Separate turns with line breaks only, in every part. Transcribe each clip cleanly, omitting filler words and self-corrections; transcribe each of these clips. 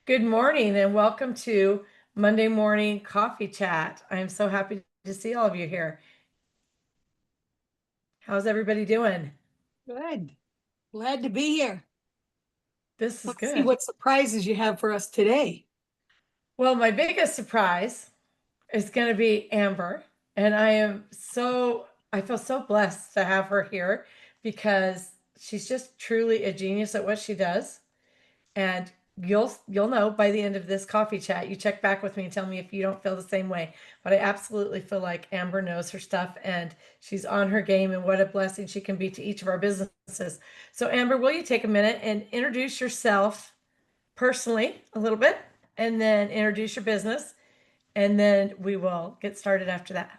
Good morning and welcome to Monday Morning Coffee Chat. I am so happy to see all of you here. How's everybody doing?
Good. Glad to be here.
This is
Let's see
good.
what surprises you have for us today.
Well, my biggest surprise is going to be Amber, and I feel so blessed to have her here because she's just truly a genius at what she does. And you'll know by the end of this coffee chat. You check back with me and tell me if you don't feel the same way. But I absolutely feel like Amber knows her stuff and she's on her game, and what a blessing she can be to each of our businesses. So Amber, will you take a minute and introduce yourself personally a little bit, and then introduce your business, and then we will get started after that.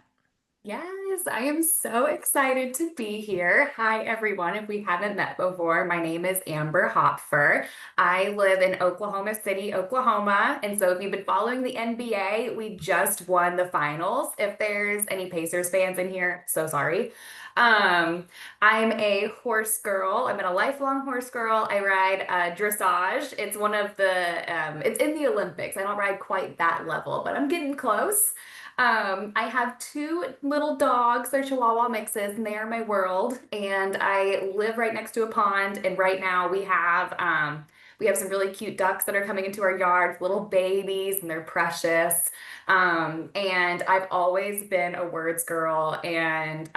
Yes, I am so excited to be here. Hi, everyone. If we haven't met before, my name is Amber Hopfer. I live in Oklahoma City, Oklahoma. And so if you've been following the NBA, we just won the finals. If there's any Pacers fans in here, so sorry. I'm a horse girl. I've been a lifelong horse girl. I ride dressage. It's one of it's in the Olympics. I don't ride quite that level, but I'm getting close. I have two little dogs. They're Chihuahua mixes, and they are my world. And I live right next to a pond. And right now we have some really cute ducks that are coming into our yard, little babies, and they're precious. And I've always been a words girl. And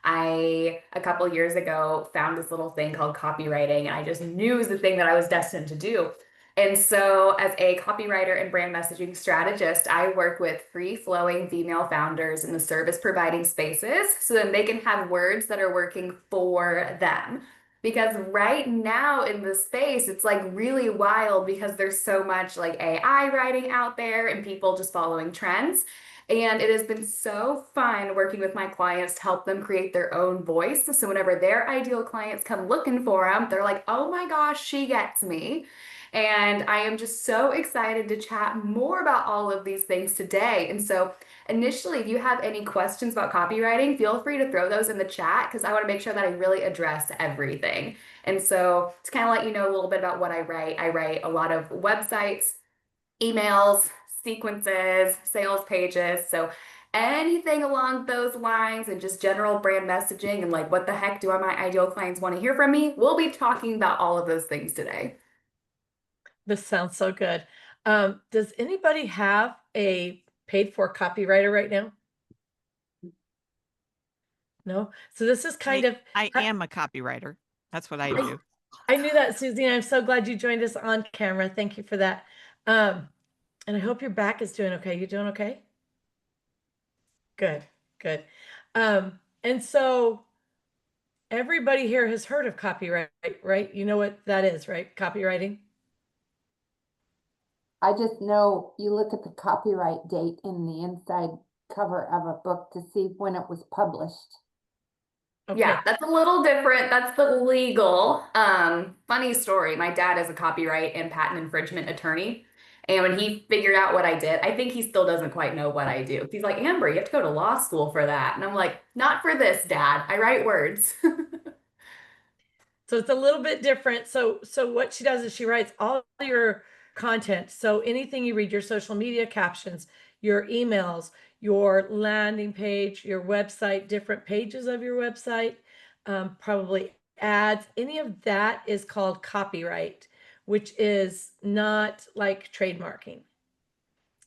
I a couple years ago found this little thing called copywriting, and I just knew it was the thing that I was destined to do. And so, as a copywriter and brand messaging strategist, I work with free flowing female founders in the service providing spaces so then they can have words that are working for them. Because right now in the space, it's like really wild because there's so much like AI writing out there and people just following trends. And it has been so fun working with my clients to help them create their own voice. So, whenever their ideal clients come looking for them, they're like, oh my gosh, she gets me. And I am just so excited to chat more about all of these things today. And so, initially, if you have any questions about copywriting, feel free to throw those in the chat because I want to make sure that I really address everything. And so, to kind of let you know a little bit about what I write a lot of websites, emails, sequences, sales pages. So, anything along those lines and just general brand messaging and like, what the heck do my ideal clients want to hear from me? We'll be talking about all of those things today.
This sounds so good. Does anybody have a paid for copywriter right now? No. So this is kind of
I am a copywriter. That's what I do.
I knew that, Susie, and I'm so glad you joined us on camera. Thank you for that. And I hope your back is doing okay. You doing okay? Good, good. And so everybody here has heard of copyright, right? You know what that is, right? Copywriting.
I just know you look at the copyright date in the inside cover of a book to see when it was published.
Okay.
Yeah, that's a little different. That's the legal. Funny story. My dad is a copyright and patent infringement attorney. And when he figured out what I did, I think he still doesn't quite know what I do. He's like, Amber, you have to go to law school for that. And I'm like, not for this, Dad. I write words.
So it's a little bit different. So what she does is she writes all your content. So anything you read, your social media captions, your emails, your landing page, your website, different pages of your website, probably ads, any of that is called copyright, which is not like trademarking.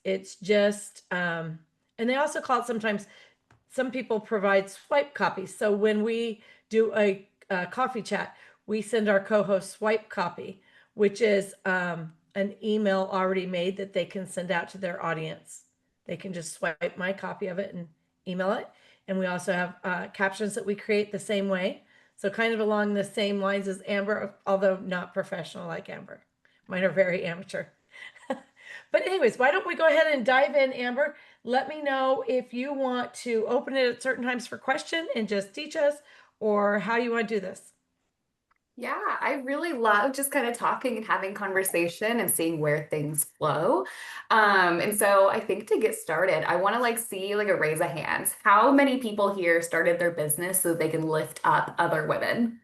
It's just, and they also call it sometimes, some people provide swipe copies. So when we do a coffee chat, we send our co-host swipe copy, which is an email already made that they can send out to their audience. They can just swipe my copy of it and email it. And we also have captions that we create the same way. So kind of along the same lines as Amber, although not professional like Amber. Mine are very amateur. But anyways, why don't we go ahead and dive in, Amber? Let me know if you want to open it at certain times for question and just teach us, or how you want to do this.
Yeah, I really love just kind of talking and having conversation and seeing where things flow. And so I think to get started, I want to like see like a raise of hands. How many people here started their business so they can lift up other women?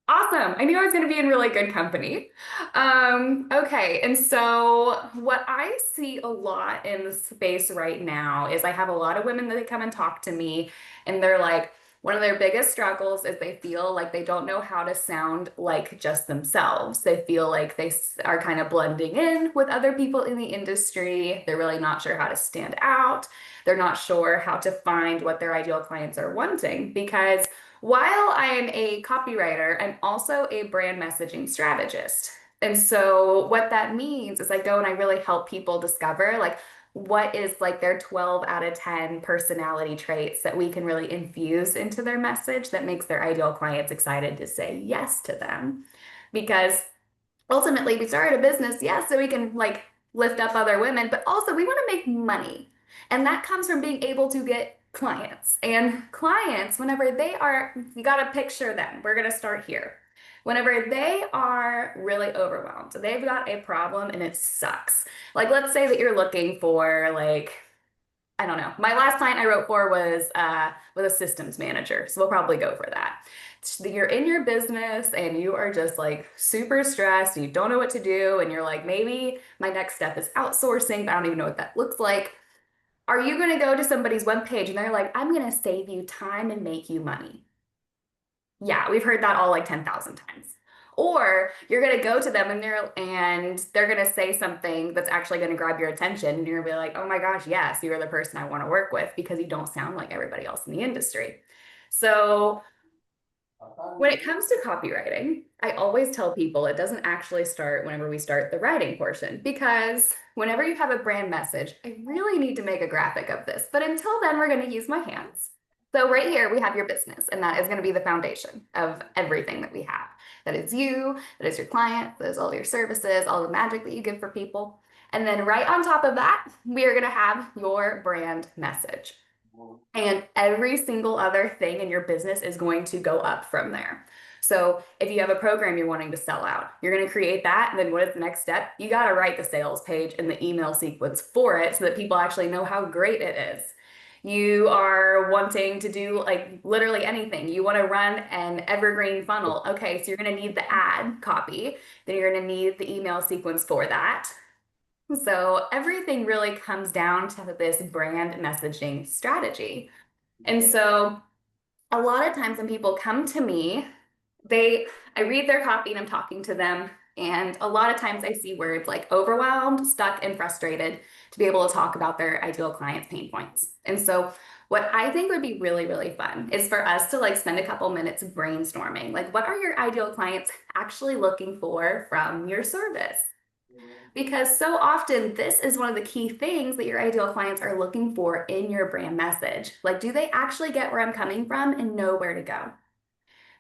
Awesome. awesome. I knew I was going to be in really good company. Okay, and so what I see a lot in the space right now is I have a lot of women that they come and talk to me, and they're like, one of their biggest struggles is they feel like they don't know how to sound like just themselves. They feel like they are kind of blending in with other people in the industry. They're really not sure how to stand out. They're not sure how to find what their ideal clients are wanting, because while I am a copywriter, I'm also a brand messaging strategist. And so what that means is I go and I really help people discover like what is like their 12 out of 10 personality traits that we can really infuse into their message that makes their ideal clients excited to say yes to them. Because ultimately we started a business, yes, so we can like lift up other women, but also we want to make money. And that comes from being able to get clients. And clients, whenever they are, you got to picture them. We're going to start here. Whenever they are really overwhelmed, they've got a problem and it sucks. Like, let's say that you're looking for like, I don't know. My last client I wrote for was with a systems manager. So we'll probably go for that. You're in your business and you are just like super stressed and you don't know what to do. And you're like, maybe my next step is outsourcing, but I don't even know what that looks like. Are you going to go to somebody's webpage and they're like, I'm going to save you time and make you money? Yeah, we've heard that all like 10,000 times. Or you're going to go to them and they're going to say something that's actually going to grab your attention. And you're going to be like, oh my gosh, yes, you're the person I want to work with because you don't sound like everybody else in the industry. So when it comes to copywriting, I always tell people it doesn't actually start whenever we start the writing portion, because whenever you have a brand message, I really need to make a graphic of this. But until then, we're going to use my hands. So right here, we have your business, and that is going to be the foundation of everything that we have. That is you, that is your client, that is all your services, all the magic that you give for people. And then right on top of that, we are going to have your brand message. And every single other thing in your business is going to go up from there. So if you have a program you're wanting to sell out, you're going to create that. And then what is the next step? You got to write the sales page and the email sequence for it so that people actually know how great it is. You are wanting to do like literally anything. You want to run an evergreen funnel. Okay, so you're going to need the ad copy. Then you're going to need the email sequence for that. So everything really comes down to this brand messaging strategy. And so a lot of times when people come to me, I read their copy and I'm talking to them. And a lot of times I see words like overwhelmed, stuck, and frustrated to be able to talk about their ideal clients' pain points. And so what I think would be really, really fun is for us to like spend a couple minutes brainstorming, like what are your ideal clients actually looking for from your service? Because so often this is one of the key things that your ideal clients are looking for in your brand message. Like, do they actually get where I'm coming from and know where to go?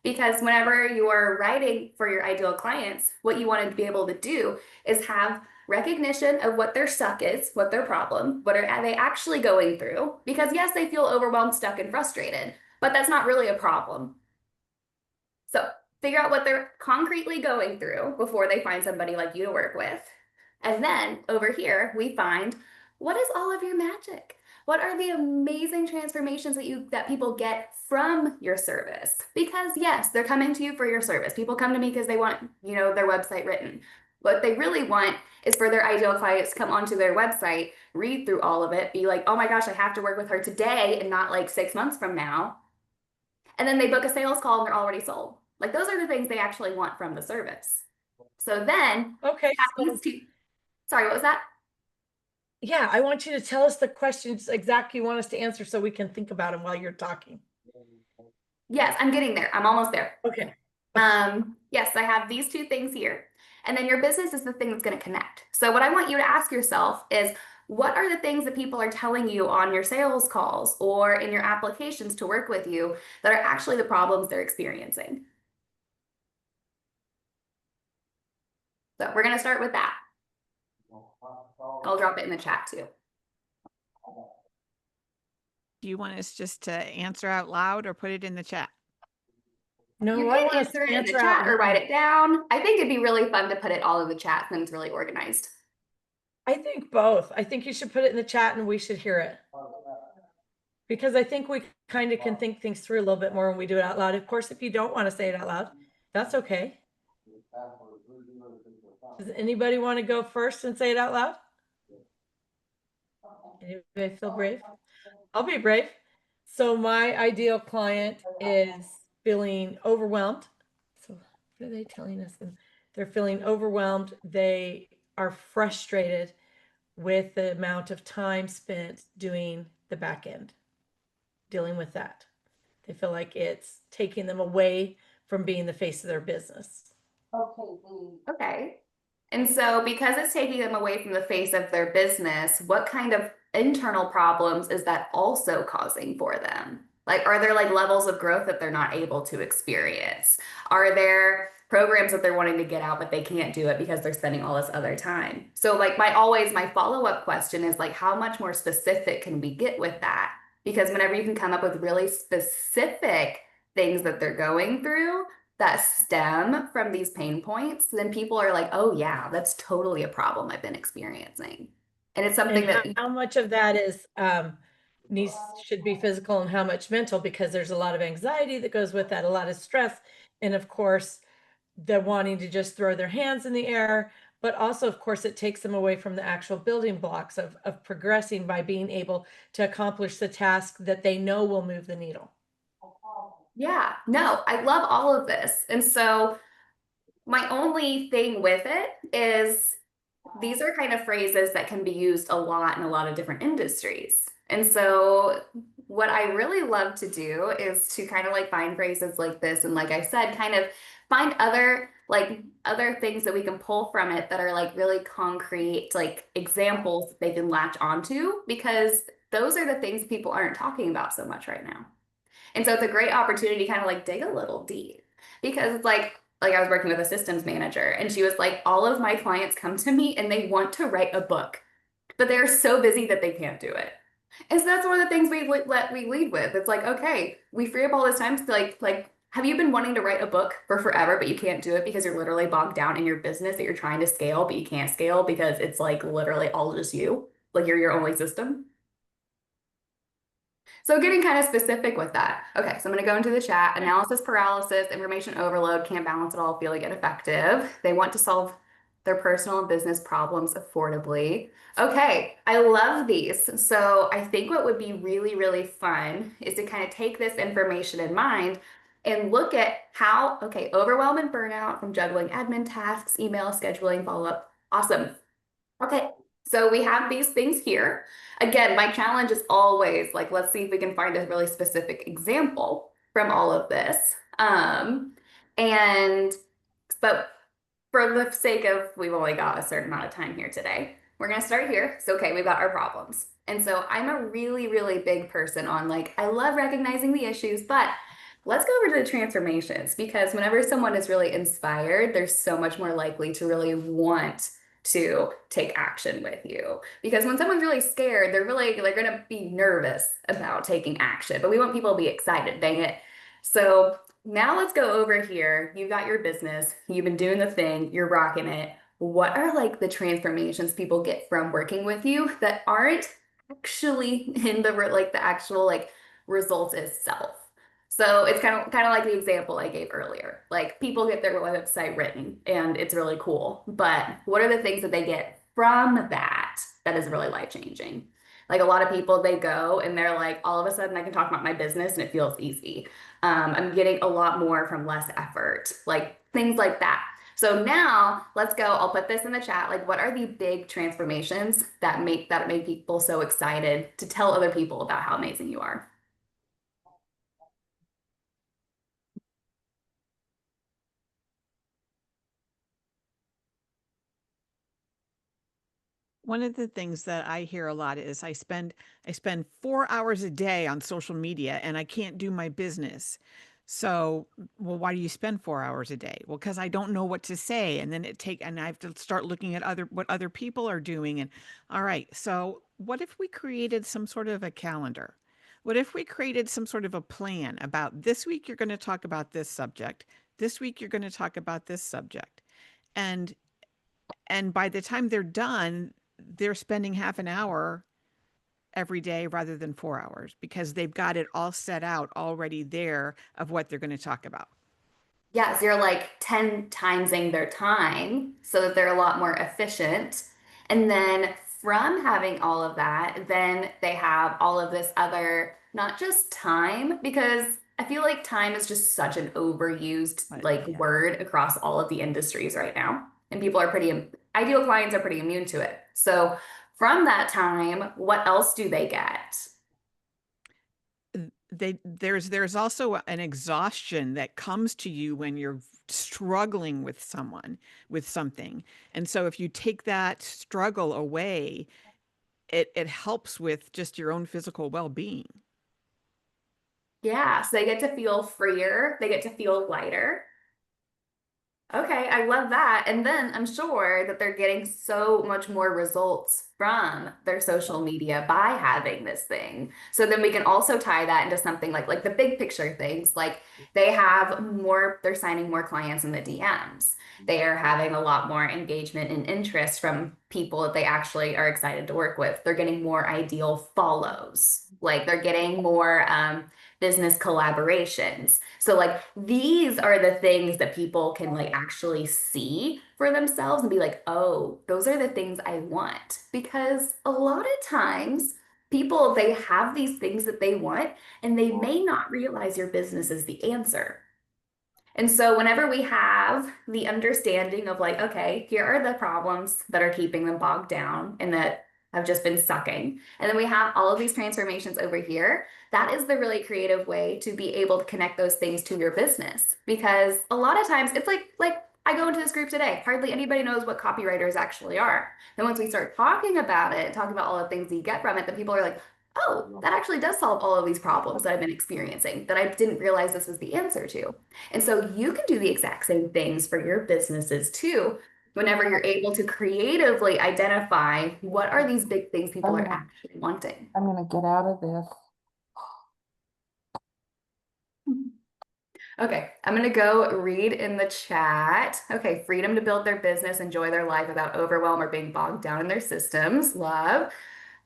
Because whenever you are writing for your ideal clients, what you want to be able to do is have recognition of what their suck is, what their problem, what are they actually going through? Because yes, they feel overwhelmed, stuck, and frustrated, but that's not really a problem. So figure out what they're concretely going through before they find somebody like you to work with. And then over here, we find what is all of your magic? What are the amazing transformations that people get from your service? Because yes, they're coming to you for your service. People come to me because they want, their website written. What they really want is for their ideal clients to come onto their website, read through all of it, be like, oh my gosh, I have to work with her today and not like 6 months from now. And then they book a sales call and they're already sold. Like those are the things they actually want from the service. So then,
Okay.
sorry, what was that?
Yeah, I want you to tell us the questions exactly you want us to answer so we can think about them while you're talking.
Yes, I'm getting there. I'm almost there.
Okay.
Yes, I have these two things here. And then your business is the thing that's going to connect. So what I want you to ask yourself is, what are the things that people are telling you on your sales calls or in your applications to work with you that are actually the problems they're experiencing? So we're going to start with that. I'll drop it in the chat too.
Do you want us just to answer out loud or put it in the chat?
No,
You
I
can
want us
answer
to
it in the
answer
chat
out
or
loud.
write it down. I think it'd be really fun to put it all in the chat, and it's really organized.
I think both. I think you should put it in the chat and we should hear it. Because I think we kind of can think things through a little bit more when we do it out loud. Of course, if you don't want to say it out loud, That's okay. Does anybody want to go first and say it out loud? Anybody feel brave? I'll be brave. So my ideal client is feeling overwhelmed. So what are they telling us? They're feeling overwhelmed. They are frustrated with the amount of time spent doing the back end, dealing with that. They feel like it's taking them away from being the face of their business.
Okay. And so because it's taking them away from the face of their business, what kind of internal problems is that also causing for them? Like, are there like levels of growth that they're not able to experience? Are there programs that they're wanting to get out, but they can't do it because they're spending all this other time? So like my follow-up question is like, how much more specific can we get with that? Because whenever you can come up with really specific things that they're going through, that stem from these pain points, then people are like, oh yeah, that's totally a problem I've been experiencing. And it's something
And
that
how much of that is needs should be physical and how much mental, because there's a lot of anxiety that goes with that, a lot of stress, and of course they're wanting to just throw their hands in the air, but also of course it takes them away from the actual building blocks of progressing by being able to accomplish the task that they know will move the needle.
yeah, no, I love all of this. And so my only thing with it is these are kind of phrases that can be used a lot in a lot of different industries. And so what I really love to do is to kind of like find phrases like this, and like I said, kind of find other things that we can pull from it that are like really concrete, like examples that they can latch onto, because those are the things people aren't talking about so much right now. And so it's a great opportunity to kind of like dig a little deep, because it's like I was working with a systems manager and she was like, all of my clients come to me and they want to write a book, but they're so busy that they can't do it. And so that's one of the things we lead with. It's like, okay, we free up all this time to like have you been wanting to write a book for forever, but you can't do it because you're literally bogged down in your business that you're trying to scale, but you can't scale because it's like literally all just you, like you're your only system? So getting kind of specific with that. Okay, so I'm going to go into the chat. Analysis paralysis, information overload, can't balance it all, feeling ineffective. They want to solve their personal and business problems affordably. Okay, I love these. So I think what would be really, really fun is to kind of take this information in mind and look at how, okay, overwhelm and burnout from juggling admin tasks, email, scheduling, follow-up. Awesome. Okay, so we have these things here. Again, my challenge is always like, let's see if we can find a really specific example from all of this. And, but for the sake of, we've only got a certain amount of time here today, we're going to start here. So, okay, we've got our problems. And so I'm a really, really big person on like, I love recognizing the issues, but let's go over to the transformations, because whenever someone is really inspired, they're so much more likely to really want to take action with you. Because when someone's really scared, they're going to be nervous about taking action, but we want people to be excited, dang it. So now let's go over here. You've got your business, you've been doing the thing, you're rocking it. What are like the transformations people get from working with you that aren't actually in the like the actual like results itself? So it's kind of like the example I gave earlier. Like people get their website written and it's really cool, but what are the things that they get from that that is really life changing? Like a lot of people, they go and they're like, all of a sudden I can talk about my business and it feels easy. I'm getting a lot more from less effort, like things like that. So now let's go. I'll put this in the chat. Like, what are the big transformations that make people so excited to tell other people about how amazing you are?
One of the things that I hear a lot is I spend 4 hours a day on social media and I can't do my business. So, well, why do you spend 4 hours a day? Well, because I don't know what to say, and then and I have to start looking at what other people are doing. And all right, so what if we created some sort of a calendar? What if we created some sort of a plan about this week you're going to talk about this subject, this week you're going to talk about this subject, and by the time they're done, they're spending half an hour every day rather than 4 hours because they've got it all set out already there of what they're going to talk about.
Yeah, so you're like 10 timesing their time so that they're a lot more efficient. And then from having all of that, then they have all of this other, not just time, because I feel like time is just such an overused
But
like
yeah.
word across all of the industries right now. And people are pretty, ideal clients are pretty immune to it. So from that time, what else do they get?
There's also an exhaustion that comes to you when you're struggling with someone with something. And so if you take that struggle away, it helps with just your own physical well-being.
Yeah, so they get to feel freer, they get to feel lighter. Okay, I love that. And then I'm sure that they're getting so much more results from their social media by having this thing. So then we can also tie that into something like the big picture things. Like they have more, they're signing more clients in the DMs. They are having a lot more engagement and interest from people that they actually are excited to work with. They're getting more ideal follows. Like they're getting more business collaborations. So like these are the things that people can like actually see for themselves and be like, "Oh, those are the things I want." Because a lot of times people they have these things that they want and they may not realize your business is the answer. And so whenever we have the understanding of like, okay, here are the problems that are keeping them bogged down and that have just been sucking. And then we have all of these transformations over here. That is the really creative way to be able to connect those things to your business. Because a lot of times it's like I go into this group today, hardly anybody knows what copywriters actually are. Then once we start talking about it, talking about all the things that you get from it, then people are like, oh, that actually does solve all of these problems that I've been experiencing that I didn't realize this was the answer to. And so you can do the exact same things for your businesses too, whenever you're able to creatively identify what are these big things people are actually wanting.
I'm gonna get out of this.
Okay, I'm gonna go read in the chat. Okay, freedom to build their business, enjoy their life without overwhelm or being bogged down in their systems. Love.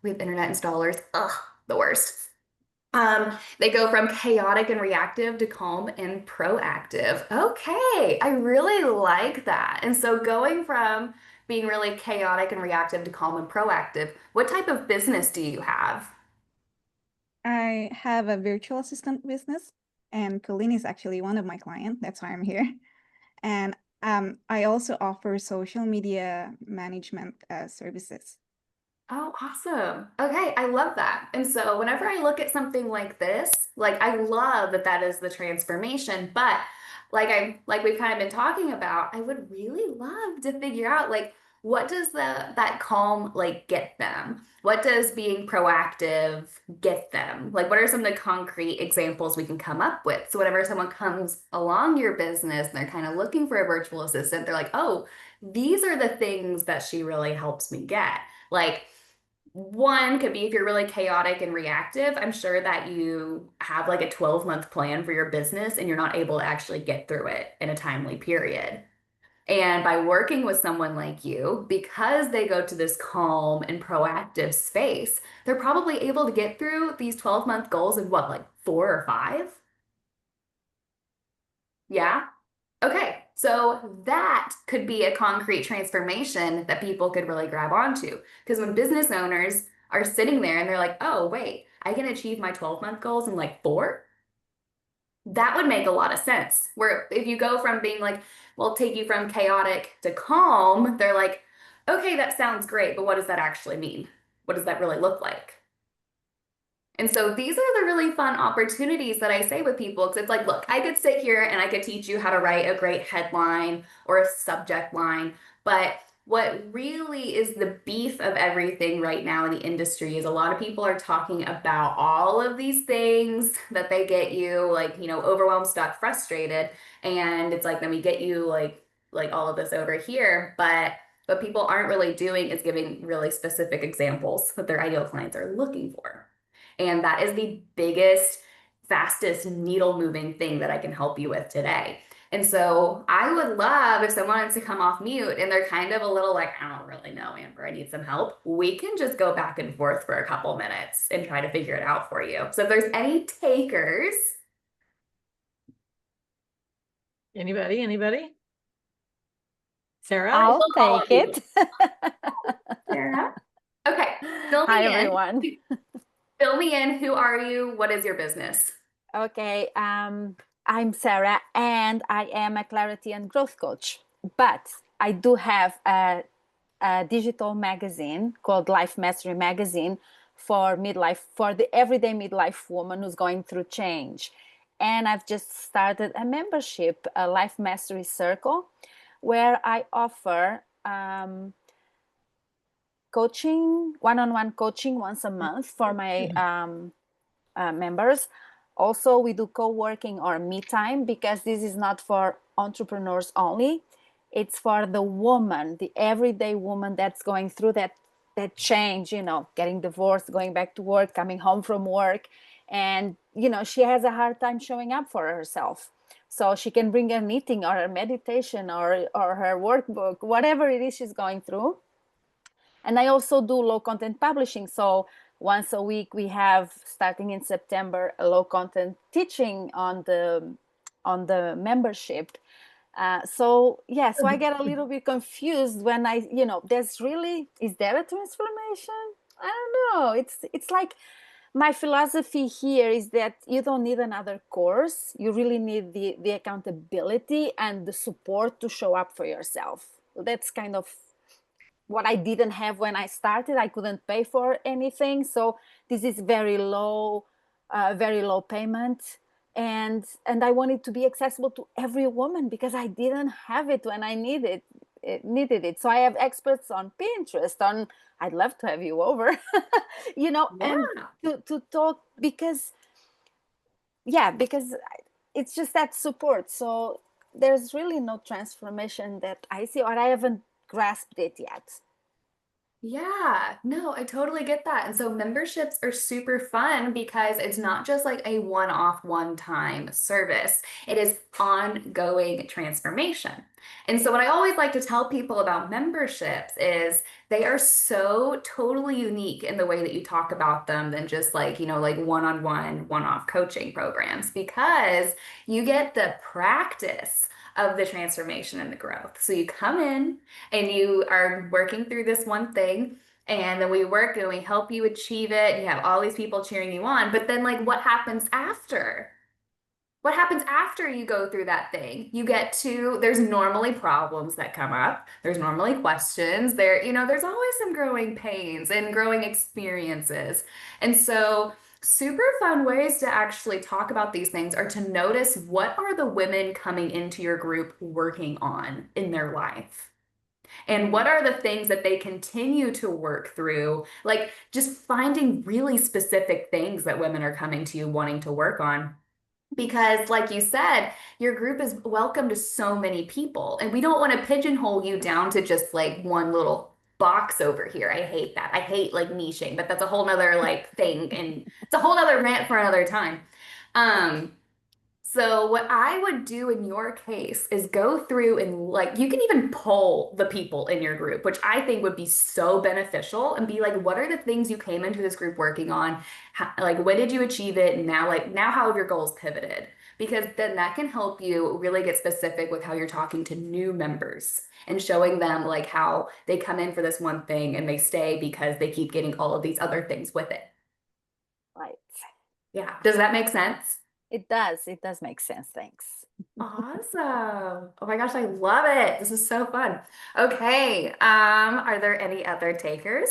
We have internet installers. Ugh, the worst. They go from chaotic and reactive to calm and proactive. Okay, I really like that. And so going from being really chaotic and reactive to calm and proactive, what type of business do you have?
I have a virtual assistant business, and Colleen is actually one of my clients. That's why I'm here. And I also offer social media management services.
Oh, awesome. Okay, I love that. And so whenever I look at something like this, like I love that that is the transformation, but like we've kind of been talking about, I would really love to figure out like what does that calm like get them? What does being proactive get them? Like what are some of the concrete examples we can come up with? So whenever someone comes along your business and they're kind of looking for a virtual assistant, they're like, "Oh, these are the things that she really helps me get." Like one could be if you're really chaotic and reactive, I'm sure that you have like a 12-month plan for your business and you're not able to actually get through it in a timely period. And by working with someone like you, because they go to this calm and proactive space, they're probably able to get through these 12-month goals in what, like 4 or 5? Yeah. Okay, so that could be a concrete transformation that people could really grab onto. Because when business owners are sitting there and they're like, oh, wait, I can achieve my 12-month goals in like 4, that would make a lot of sense. Where if you go from being like, well, take you from chaotic to calm, they're like, okay, that sounds great, but what does that actually mean? What does that really look like? And so these are the really fun opportunities that I say with people because it's like, look, I could sit here and I could teach you how to write a great headline or a subject line, but what really is the beef of everything right now in the industry is a lot of people are talking about all of these things that they get you like, overwhelmed, stuck, frustrated, and it's like then we get you like all of this over here, but what people aren't really doing is giving really specific examples that their ideal clients are looking for. And that is the biggest, fastest needle moving thing that I can help you with today. And so I would love if someone wants to come off mute and they're kind of a little like, I don't really know, Amber, I need some help. We can just go back and forth for a couple minutes and try to figure it out for you. So if there's any takers.
Anybody? Sarah?
I'll
We'll call
take
on you.
it.
Sarah? Okay, fill
Hi,
me in.
everyone.
Fill me in. Who are you? What is your business?
Okay, I'm Sarah, and I am a clarity and growth coach. But I do have a digital magazine called Life Mastery Magazine for midlife, for the everyday midlife woman who's going through change. And I've just started a membership, a Life Mastery Circle, where I offer coaching, one-on-one coaching once a month for my members. Also, we do co-working or me time, because this is not for entrepreneurs only. It's for the woman, the everyday woman that's going through that change, getting divorced, going back to work, coming home from work. And, she has a hard time showing up for herself. So she can bring her knitting or her meditation or her workbook, whatever it is she's going through. And I also do low content publishing. So once a week we have, starting in September, a low content teaching on the membership. So I get a little bit confused when is there a transformation? I don't know. It's like, my philosophy here is that you don't need another course. You really need the accountability and the support to show up for yourself. That's kind of what I didn't have when I started. I couldn't pay for anything. So this is very low payment. And I want it to be accessible to every woman, because I didn't have it when I needed it. So I have experts on Pinterest, I'd love to have you over, and to talk, because it's just that support. So there's really no transformation that I see, or I haven't grasped it yet.
Yeah, no, I totally get that. And so memberships are super fun because it's not just like a one-off, one-time service. It is ongoing transformation. And so what I always like to tell people about memberships is they are so totally unique in the way that you talk about them than just like, like one-on-one, one-off coaching programs, because you get the practice of the transformation and the growth. So you come in and you are working through this one thing, and then we work and we help you achieve it. You have all these people cheering you on, but then like what happens after? What happens after you go through that thing? There's normally problems that come up. There's normally questions there, there's always some growing pains and growing experiences. And so super fun ways to actually talk about these things are to notice, what are the women coming into your group working on in their life? And what are the things that they continue to work through? Like just finding really specific things that women are coming to you wanting to work on. Because like you said, your group is welcome to so many people, and we don't want to pigeonhole you down to just like one little box over here. I hate that. I hate like niching, but that's a whole nother like thing, and it's a whole nother rant for another time. So what I would do in your case is go through and like, you can even poll the people in your group, which I think would be so beneficial, and be like, what are the things you came into this group working on? Like, when did you achieve it? And now how have your goals pivoted? Because then that can help you really get specific with how you're talking to new members and showing them like how they come in for this one thing and they stay because they keep getting all of these other things with it.
Right.
Yeah. Does that make sense?
It does make sense. Thanks.
Awesome. Oh my gosh, I love it. This is so fun. Okay. Are there any other takers?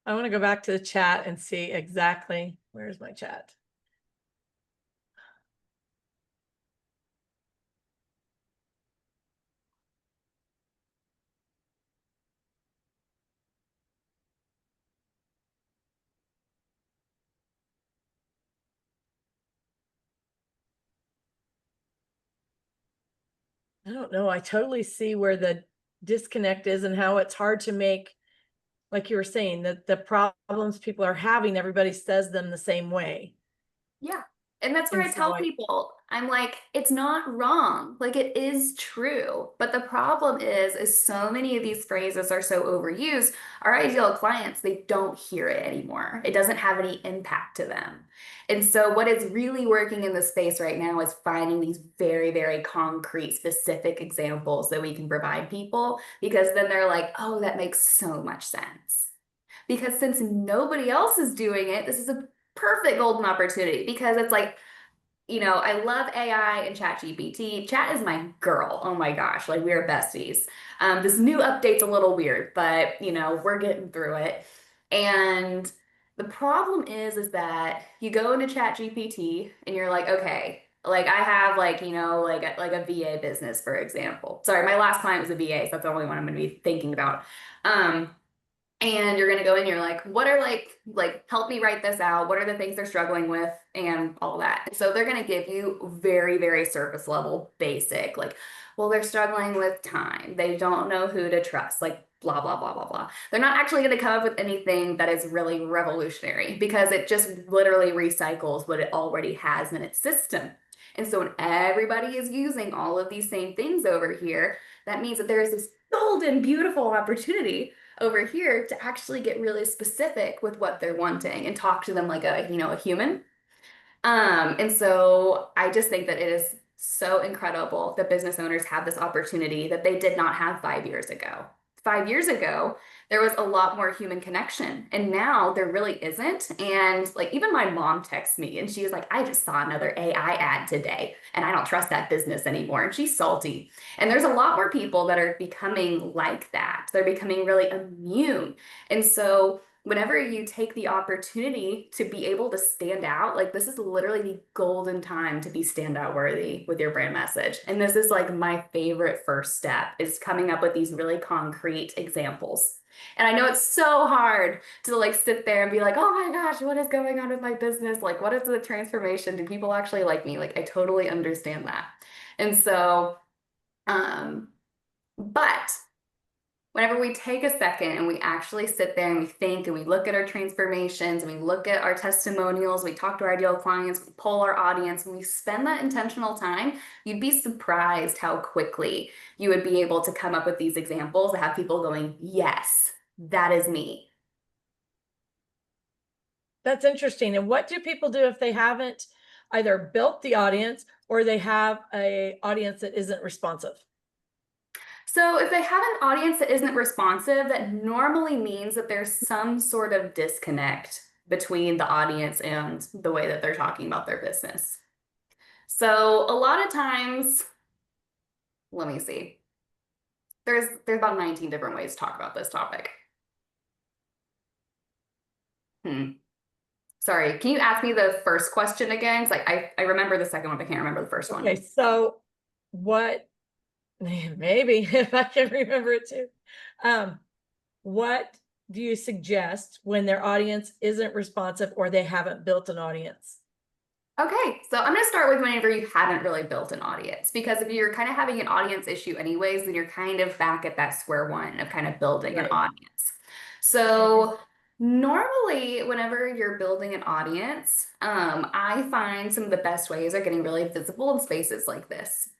I want to go back to the chat and see exactly, where's my chat? I don't know. I totally see where the disconnect is and how it's hard to make, like you were saying, that the problems people are having, everybody says them the same way.
Yeah. And that's where
And
I tell
so
people, I'm like, it's not wrong. Like it is true. But the problem is so many of these phrases are so overused. Our ideal clients, they don't hear it anymore. It doesn't have any impact to them. And so what is really working in the space right now is finding these very, very concrete, specific examples that we can provide people, because then they're like, oh, that makes so much sense. Because since nobody else is doing it, this is a perfect golden opportunity, because it's like, you know, I love AI and Chat GPT. Chat is my girl. Oh my gosh, like we are besties. This new update's a little weird, but you know, we're getting through it. And the problem is that you go into Chat GPT and you're like, okay, like I have like, you know, like a VA business, for example. Sorry, my last client was a VA, so that's the only one I'm gonna be thinking about. And you're going to go in, you're like, what are like, help me write this out. What are the things they're struggling with and all that. So they're going to give you very, very surface level basic, like, well, they're struggling with time. They don't know who to trust, like blah, blah, blah, blah, blah. They're not actually going to come up with anything that is really revolutionary, because it just literally recycles what it already has in its system. And so when everybody is using all of these same things over here, that means that there is this golden, beautiful opportunity over here to actually get really specific with what they're wanting and talk to them like a, you know, a human. And so I just think that it is so incredible that business owners have this opportunity that they did not have 5 years ago. 5 years ago, there was a lot more human connection, and now there really isn't. And like even my mom texts me and she was like, I just saw another AI ad today and I don't trust that business anymore. And she's salty. And there's a lot more people that are becoming like that. They're becoming really immune. And so whenever you take the opportunity to be able to stand out, like this is literally the golden time to be standout worthy with your brand message. And this is like my favorite first step, is coming up with these really concrete examples. And I know it's so hard to like sit there and be like, oh my gosh, what is going on with my business? Like, what is the transformation? Do people actually like me? Like, I totally understand that. And so, but whenever we take a second and we actually sit there and we think and we look at our transformations and we look at our testimonials, we talk to our ideal clients, we poll our audience, when we spend that intentional time, you'd be surprised how quickly you would be able to come up with these examples that have people going, yes, that is me.
that's interesting. And what do people do if they haven't either built the audience or they have a audience that isn't responsive?
So if they have an audience that isn't responsive, that normally means that there's some sort of disconnect between the audience and the way that they're talking about their business. So a lot of times, let me see. There's about 19 different ways to talk about this topic. Sorry, can you ask me the first question again? It's like I remember the second one, but I can't remember the first one.
Okay, so what, maybe if I can remember it too. What do you suggest when their audience isn't responsive or they haven't built an audience?
Okay, so I'm going to start with whenever you haven't really built an audience, because if you're kind of having an audience issue anyways, then you're kind of back at that square one of kind of building an audience. So normally whenever you're building an audience, I find some of the best ways are getting really visible in spaces like this.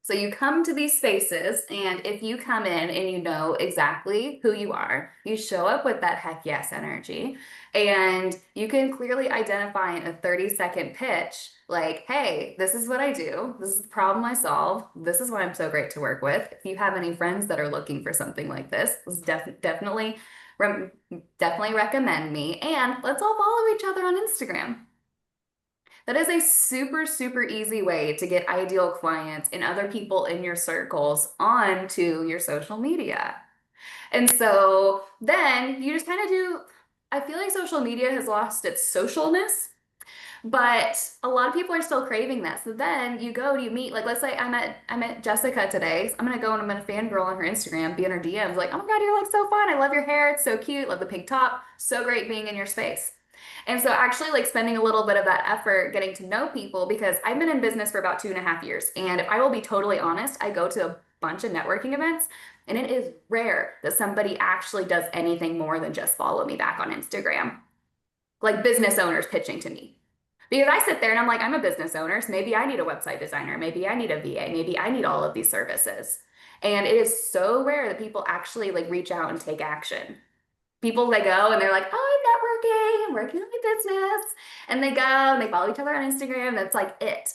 So you come to these spaces, and if you come in and you know exactly who you are, you show up with that heck yes energy, and you can clearly identify in a 30-second pitch, like, hey, this is what I do. This is the problem I solve. This is why I'm so great to work with. If you have any friends that are looking for something like this definitely recommend me. And let's all follow each other on Instagram. That is a super, super easy way to get ideal clients and other people in your circles onto your social media. And so then you just kind of do, I feel like social media has lost its socialness, but a lot of people are still craving that. So then you go, you meet, like, let's say I met Jessica today. So I'm gonna go and I'm gonna fangirl on her Instagram, be in her DMs, like, oh my God, you're like so fun. I love your hair. It's so cute. Love the pink top. So great being in your space. And so actually like spending a little bit of that effort getting to know people, because I've been in business for about 2.5 years. And if I will be totally honest, I go to a bunch of networking events, and it is rare that somebody actually does anything more than just follow me back on Instagram. Like business owners pitching to me. Because I sit there and I'm like, I'm a business owner, so maybe I need a website designer, maybe I need a VA, maybe I need all of these services. And it is so rare that people actually like reach out and take action. People, they go and they're like, oh, I'm networking, I'm working on my business. And they go and they follow each other on Instagram. That's like it.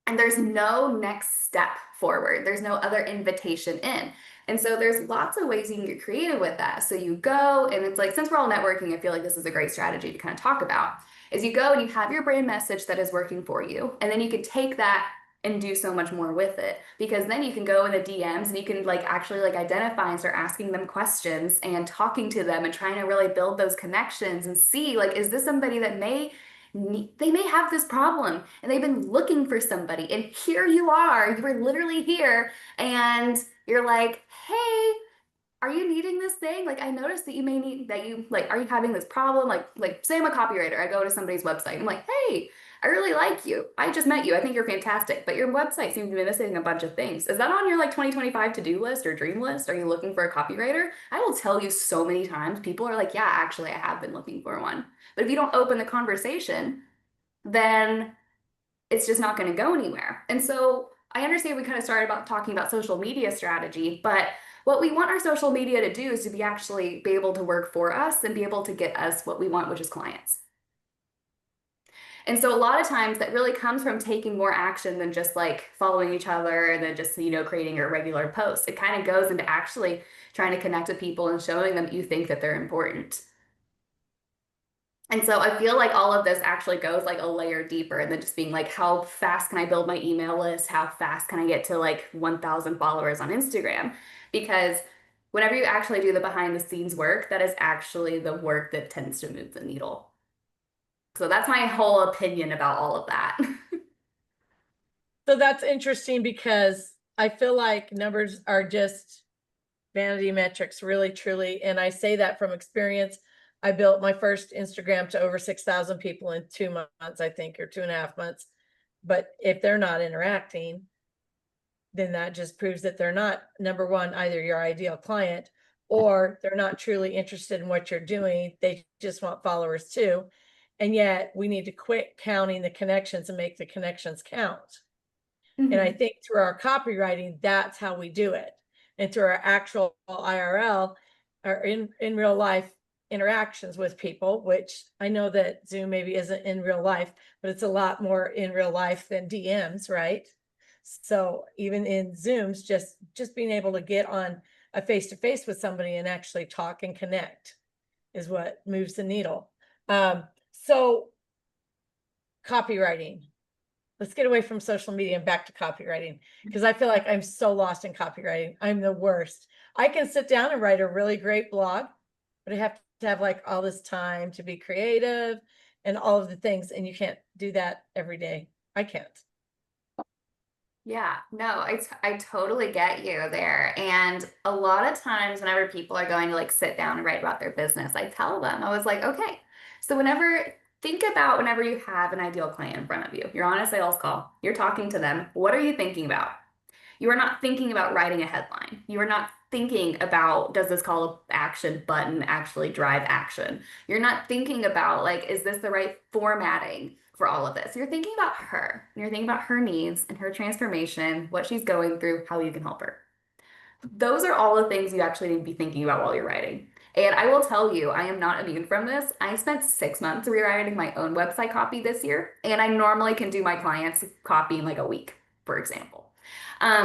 And there's no next step forward. There's no other invitation in. And so there's lots of ways you can get creative with that. So you go and it's like, since we're all networking, I feel like this is a great strategy to kind of talk about, is you go and you have your brand message that is working for you. And then you can take that and do so much more with it, because then you can go in the DMs and you can like actually like identify and start asking them questions and talking to them and trying to really build those connections and see like, is this somebody that they may have this problem and they've been looking for somebody, and here you are literally here, and you're like, hey, are you needing this thing? Like, I noticed that you may need that you like, are you having this problem? Like say I'm a copywriter, I go to somebody's website, I'm like, hey, I really like you. I just met you. I think you're fantastic, but your website seems to be missing a bunch of things. Is that on your like 2025 to-do list or dream list? Are you looking for a copywriter? I will tell you so many times, people are like, yeah, actually, I have been looking for one. But if you don't open the conversation, then it's just not going to go anywhere. And so I understand we kind of started about talking about social media strategy, but what we want our social media to do is to actually be able to work for us and be able to get us what we want, which is clients. And so a lot of times that really comes from taking more action than just like following each other and then just, creating a regular post. It kind of goes into actually trying to connect with people and showing them you think that they're important. And so I feel like all of this actually goes like a layer deeper than just being like, how fast can I build my email list? How fast can I get to like 1,000 followers on Instagram? Because whenever you actually do the behind the scenes work, that is actually the work that tends to move the needle. So that's my whole opinion about all of that.
So that's interesting because I feel like numbers are just vanity metrics, really, truly. And I say that from experience. I built my first Instagram to over 6,000 people in 2 months, I think, or 2.5 months. But if they're not interacting, then that just proves that they're not, number one, either your ideal client, or they're not truly interested in what you're doing. They just want followers too. And yet we need to quit counting the connections and make the connections count. And I think through our copywriting, that's how we do it. And through our actual IRL or in real life interactions with people, which I know that Zoom maybe isn't in real life, but it's a lot more in real life than DMs, right? So even in Zooms, just being able to get on a face-to-face with somebody and actually talk and connect is what moves the needle. So copywriting. Let's get away from social media and back to copywriting, because I feel like I'm so lost in copywriting. I'm the worst. I can sit down and write a really great blog, but I have to have like all this time to be creative and all of the things. And you can't do that every day. I can't.
Yeah, no, I totally get you there. And a lot of times whenever people are going to like sit down and write about their business, I tell them, I was like, okay, so think about whenever you have an ideal client in front of you, you're on a sales call, you're talking to them, what are you thinking about? You are not thinking about writing a headline. You are not thinking about, does this call to action button actually drive action? You're not thinking about like, is this the right formatting for all of this? You're thinking about her. You're thinking about her needs and her transformation, what she's going through, how you can help her. Those are all the things you actually need to be thinking about while you're writing. And I will tell you, I am not immune from this. I spent 6 months rewriting my own website copy this year, and I normally can do my clients' copy in like a week, for example.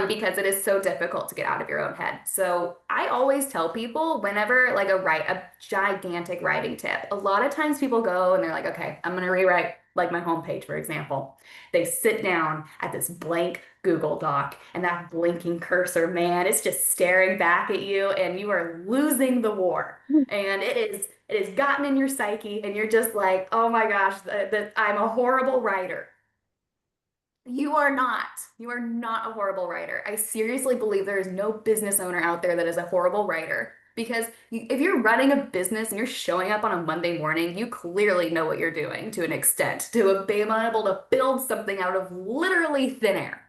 Because it is so difficult to get out of your own head. So I always tell people whenever like a gigantic writing tip, a lot of times people go and they're like, okay, I'm going to rewrite like my homepage, for example. They sit down at this blank Google Doc and that blinking cursor, man, it's just staring back at you and you are losing the war. And it is gotten in your psyche and you're just like, oh my gosh, I'm a horrible writer. You are not. You are not a horrible writer. I seriously believe there is no business owner out there that is a horrible writer, because if you're running a business and you're showing up on a Monday morning, you clearly know what you're doing to an extent to be able to build something out of literally thin air.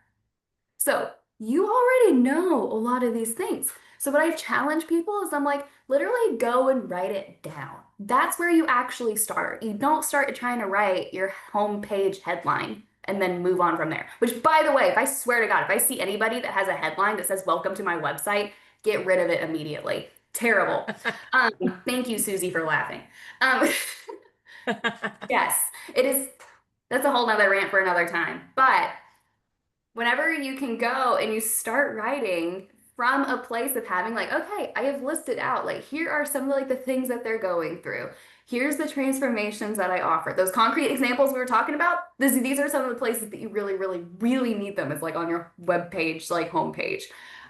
So you already know a lot of these things. So what I challenge people is I'm like, literally go and write it down. That's where you actually start. You don't start trying to write your homepage headline and then move on from there. Which, by the way, if I swear to God, if I see anybody that has a headline that says welcome to my website, get rid of it immediately. Terrible. Thank you, Susie, for laughing. Um, yes, it is. That's a whole nother rant for another time. But whenever you can go and you start writing from a place of having like, okay, I have listed out, like, here are some of like the things that they're going through. Here's the transformations that I offer. Those concrete examples we were talking about, these are some of the places that you really, really, really need them. It's like on your web page, like homepage.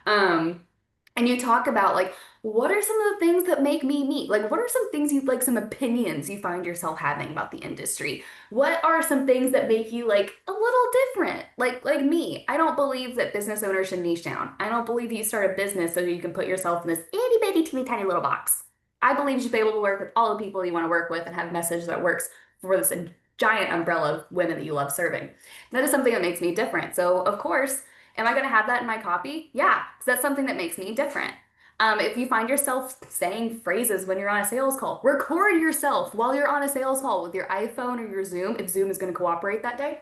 And you talk about like, what are some of the things that make me me? Like, what are some things you like, some opinions you find yourself having about the industry? What are some things that make you like a little different? Like me, I don't believe that business owners should niche down. I don't believe you start a business so you can put yourself in this itty bitty teeny tiny little box. I believe you should be able to work with all the people you want to work with and have a message that works for this giant umbrella of women that you love serving. That is something that makes me different. So of course, am I going to have that in my copy? Yeah, because that's something that makes me different. If you find yourself saying phrases when you're on a sales call, record yourself while you're on a sales call with your iPhone or your Zoom, if Zoom is going to cooperate that day.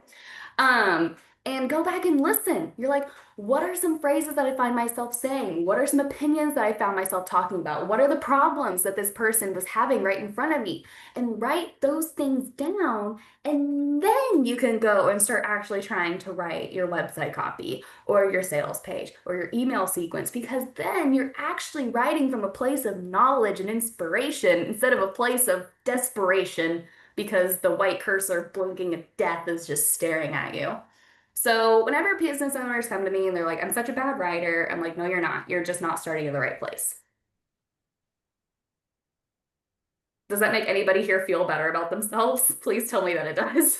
Um, and go back and listen. You're like, what are some phrases that I find myself saying? What are some opinions that I found myself talking about? What are the problems that this person was having right in front of me? And write those things down. And then you can go and start actually trying to write your website copy or your sales page or your email sequence, because then you're actually writing from a place of knowledge and inspiration instead of a place of desperation because the white cursor blinking of death is just staring at you. So whenever business owners come to me and they're like, I'm such a bad writer, I'm like, no, you're not. You're just not starting in the right place. Does that make anybody here feel better about themselves? Please tell me that it does.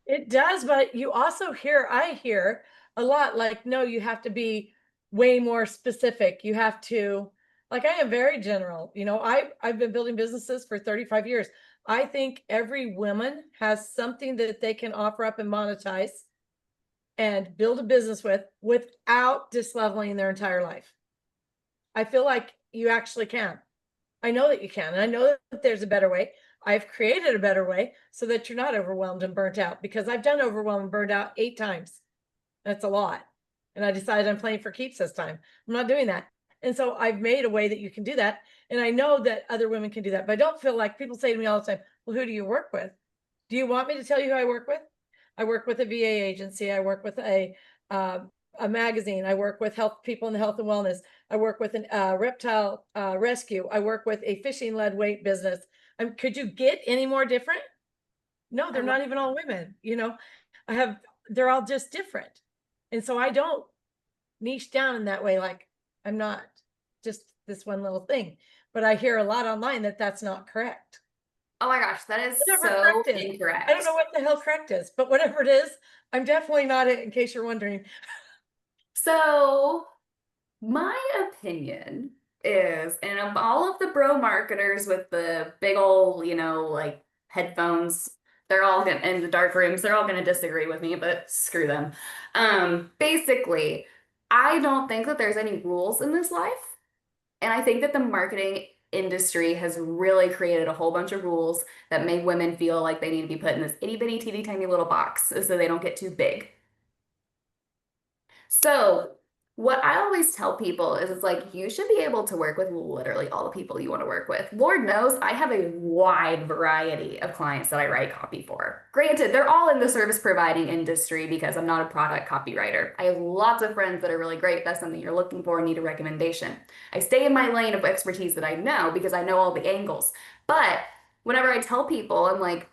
It does, but you also I hear a lot like, no, you have to be way more specific. You have to, like, I am very general. I've been building businesses for 35 years. I think every woman has something that they can offer up and monetize and build a business without disleveling their entire life. I feel like you actually can. I know that you can. And I know that there's a better way. I've created a better way so that you're not overwhelmed and burnt out, because I've done overwhelmed and burned out 8 times. That's a lot. And I decided I'm playing for keeps this time. I'm not doing that. And so I've made a way that you can do that. And I know that other women can do that, but I don't feel like people say to me all the time, well, who do you work with? Do you want me to tell you who I work with? I work with a VA agency. I work with a magazine. I work with health people in the health and wellness. I work with a reptile rescue. I work with a fishing lead weight business. Could you get any more different? No, they're not even all women. They're all just different. And so I don't niche down in that way. Like, I'm not just this one little thing, but I hear a lot online that that's not correct.
Oh my gosh, that is
Whatever
so
correct is.
incorrect.
I don't know what the hell correct is, but whatever it is, I'm definitely not it, in case you're wondering.
So my opinion is, and of all of the bro marketers with the big old, like headphones, they're all gonna in the dark rooms, they're all gonna disagree with me, but screw them. Basically, I don't think that there's any rules in this life. And I think that the marketing industry has really created a whole bunch of rules that make women feel like they need to be put in this itty bitty teeny tiny little box so they don't get too big. So what I always tell people is, it's like, you should be able to work with literally all the people you want to work with. Lord knows I have a wide variety of clients that I write copy for. Granted, they're all in the service providing industry because I'm not a product copywriter. I have lots of friends that are really great. If that's something you're looking for and need a recommendation. I stay in my lane of expertise that I know because I know all the angles. But whenever I tell people, I'm like,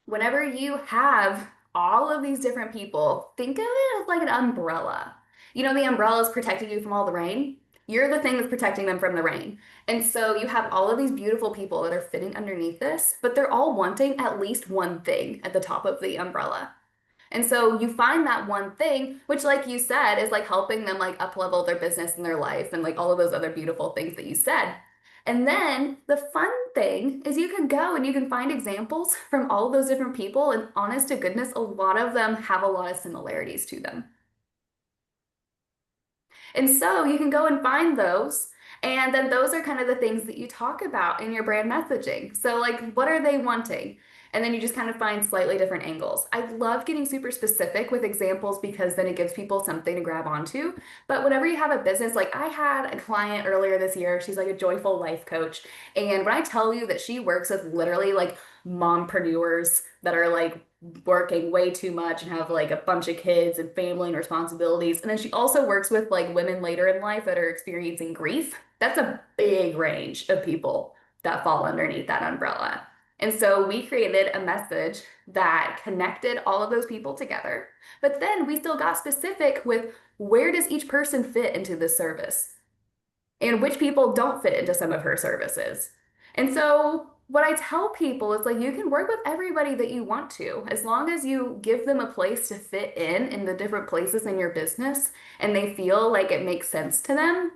whenever you have all of these different people, think of it as like an umbrella. The umbrella is protecting you from all the rain. You're the thing that's protecting them from the rain. And so you have all of these beautiful people that are fitting underneath this, but they're all wanting at least one thing at the top of the umbrella. And so you find that one thing, which, like you said, is like helping them like up level their business and their life and like all of those other beautiful things that you said. And then the fun thing is you can go and you can find examples from all of those different people, and honest to goodness, a lot of them have a lot of similarities to them. And so you can go and find those. And then those are kind of the things that you talk about in your brand messaging. So, like, what are they wanting? And then you just kind of find slightly different angles. I love getting super specific with examples because then it gives people something to grab onto. But whenever you have a business, like I had a client earlier this year, she's like a joyful life coach. And when I tell you that she works with literally like mompreneurs that are like working way too much and have like a bunch of kids and family and responsibilities. And then she also works with like women later in life that are experiencing grief. That's a big range of people that fall underneath that umbrella. And so we created a message that connected all of those people together. But then we still got specific with where does each person fit into this service and which people don't fit into some of her services. And so what I tell people is like you can work with everybody that you want to, as long as you give them a place to fit in the different places in your business and they feel like it makes sense to them,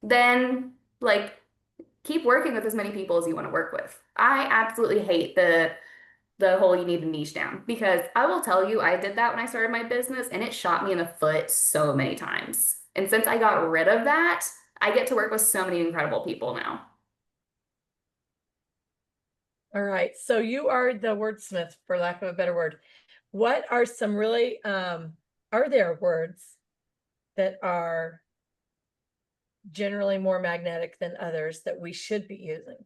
then like keep working with as many people as you want to work with. I absolutely hate the whole you need to niche down because I will tell you I did that when I started my business and it shot me in the foot so many times. And since I got rid of that, I get to work with so many incredible people now.
All right. So you are the wordsmith, for lack of a better word. What are some really, are there words that are generally more magnetic than others that we should be using?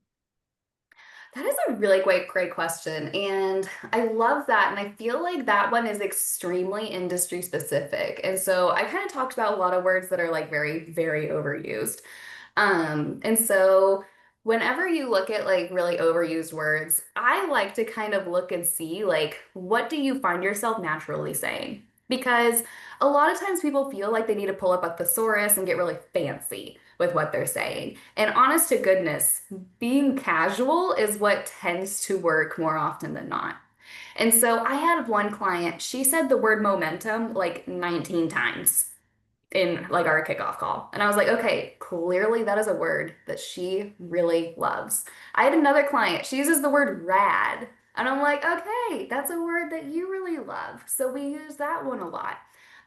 That is a really great question. And I love that. And I feel like that one is extremely industry specific. And so I kind of talked about a lot of words that are like very overused. And so whenever you look at like really overused words, I like to kind of look and see like, what do you find yourself naturally saying? Because a lot of times people feel like they need to pull up a thesaurus and get really fancy with what they're saying. And honest to goodness, being casual is what tends to work more often than not. And so I had one client, she said the word momentum like 19 times in like our kickoff call. And I was like, okay, clearly that is a word that she really loves. I had another client, she uses the word rad. And I'm like, okay, that's a word that you really love. So we use that one a lot.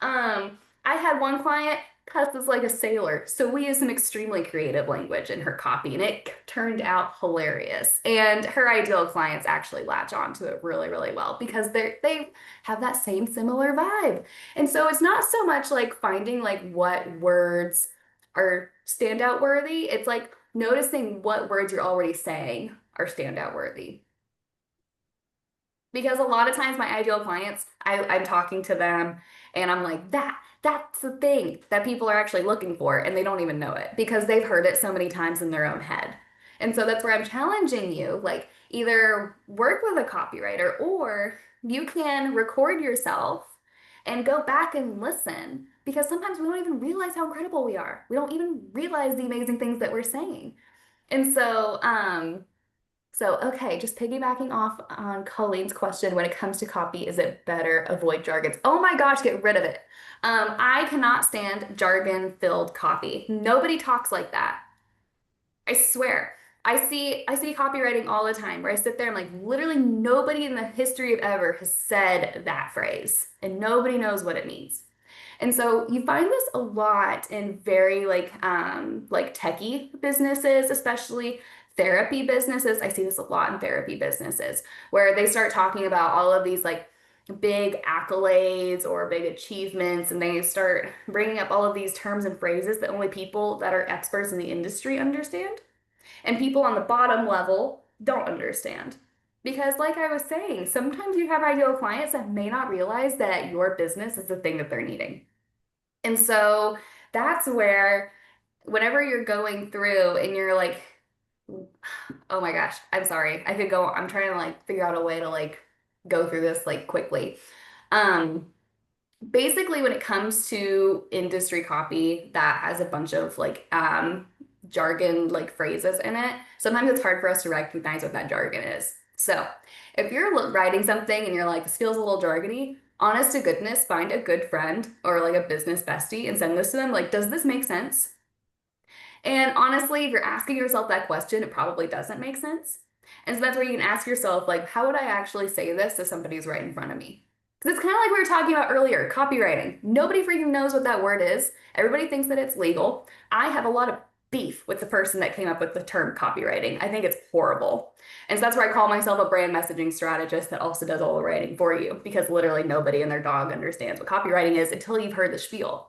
I had one client cusses like a sailor. So we used some extremely creative language in her copy and it turned out hilarious. And her ideal clients actually latch on to it really well because they have that same similar vibe. And so it's not so much like finding like what words are standout worthy. It's like noticing what words you're already saying are standout worthy. Because a lot of times my ideal clients, I'm talking to them and I'm like, that's the thing that people are actually looking for and they don't even know it because they've heard it so many times in their own head. And so that's where I'm challenging you, like either work with a copywriter or you can record yourself and go back and listen because sometimes we don't even realize how incredible we are. We don't even realize the amazing things that we're saying. And so, okay, just piggybacking off on Colleen's question, when it comes to copy, is it better avoid jargons? Oh my gosh, get rid of it. I cannot stand jargon-filled copy. Nobody talks like that. I swear. I see copywriting all the time where I sit there and like literally nobody in the history of ever has said that phrase and nobody knows what it means. And so you find this a lot in very like techie businesses, especially therapy businesses. I see this a lot in therapy businesses where they start talking about all of these like big accolades or big achievements and they start bringing up all of these terms and phrases that only people that are experts in the industry understand and people on the bottom level don't understand. Because, like I was saying, sometimes you have ideal clients that may not realize that your business is the thing that they're needing. And so that's where, whenever you're going through and you're like, oh my gosh, I'm sorry, I could go, I'm trying to like figure out a way to like go through this like quickly. Um, Basically, when it comes to industry copy that has a bunch of like jargon like phrases in it, sometimes it's hard for us to recognize what that jargon is. So if you're writing something and you're like, this feels a little jargony, honest to goodness, find a good friend or like a business bestie and send this to them. Like, does this make sense? And honestly, if you're asking yourself that question, it probably doesn't make sense. And so that's where you can ask yourself, like, how would I actually say this to somebody who's right in front of me? Because it's kind of like we were talking about earlier, copywriting. Nobody freaking knows what that word is. Everybody thinks that it's legal. I have a lot of beef with the person that came up with the term copywriting. I think it's horrible. And so that's where I call myself a brand messaging strategist that also does all the writing for you, because literally nobody and their dog understands what copywriting is until you've heard the spiel.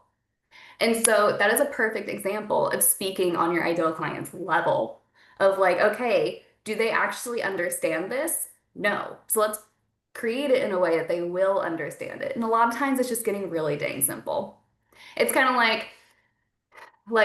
And so that is a perfect example of speaking on your ideal client's level of like, okay, do they actually understand this? No. So let's create it in a way that they will understand it. And a lot of times it's just getting really dang simple. It's kind of like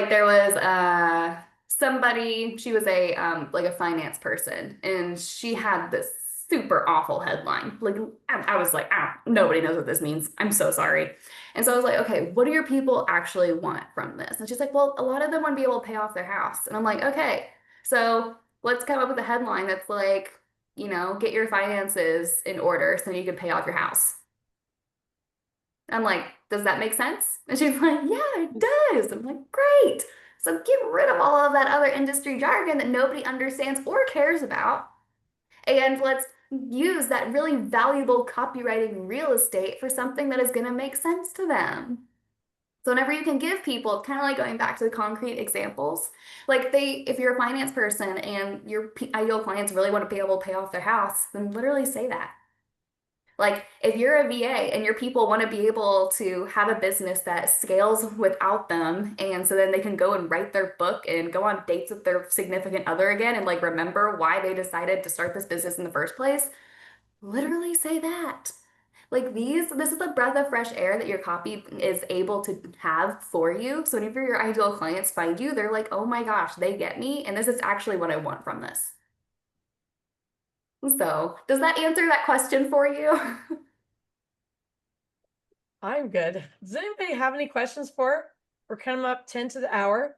there was somebody, she was a like a finance person, and she had this super awful headline. Like I was like, ah, nobody knows what this means. I'm so sorry. And so I was like, okay, what do your people actually want from this? And she's like, well, a lot of them want to be able to pay off their house. And I'm like, okay, so let's come up with a headline that's like, you know, get your finances in order so you can pay off your house. I'm like, does that make sense? And she's like, yeah, it does. I'm like, great. So get rid of all of that other industry jargon that nobody understands or cares about. And let's use that really valuable copywriting real estate for something that is going to make sense to them. So whenever you can give people, kind of like going back to the concrete examples, like if you're a finance person and your ideal clients really want to be able to pay off their house, then literally say that. Like if you're a VA and your people want to be able to have a business that scales without them, and so then they can go and write their book and go on dates with their significant other again and like remember why they decided to start this business in the first place, literally say that. Like this is a breath of fresh air that your copy is able to have for you. So whenever your ideal clients find you, they're like, oh my gosh, they get me, and this is actually what I want from this. So does that answer that question for you?
I'm good. Does anybody have any questions for her? We're coming up 10 to the hour.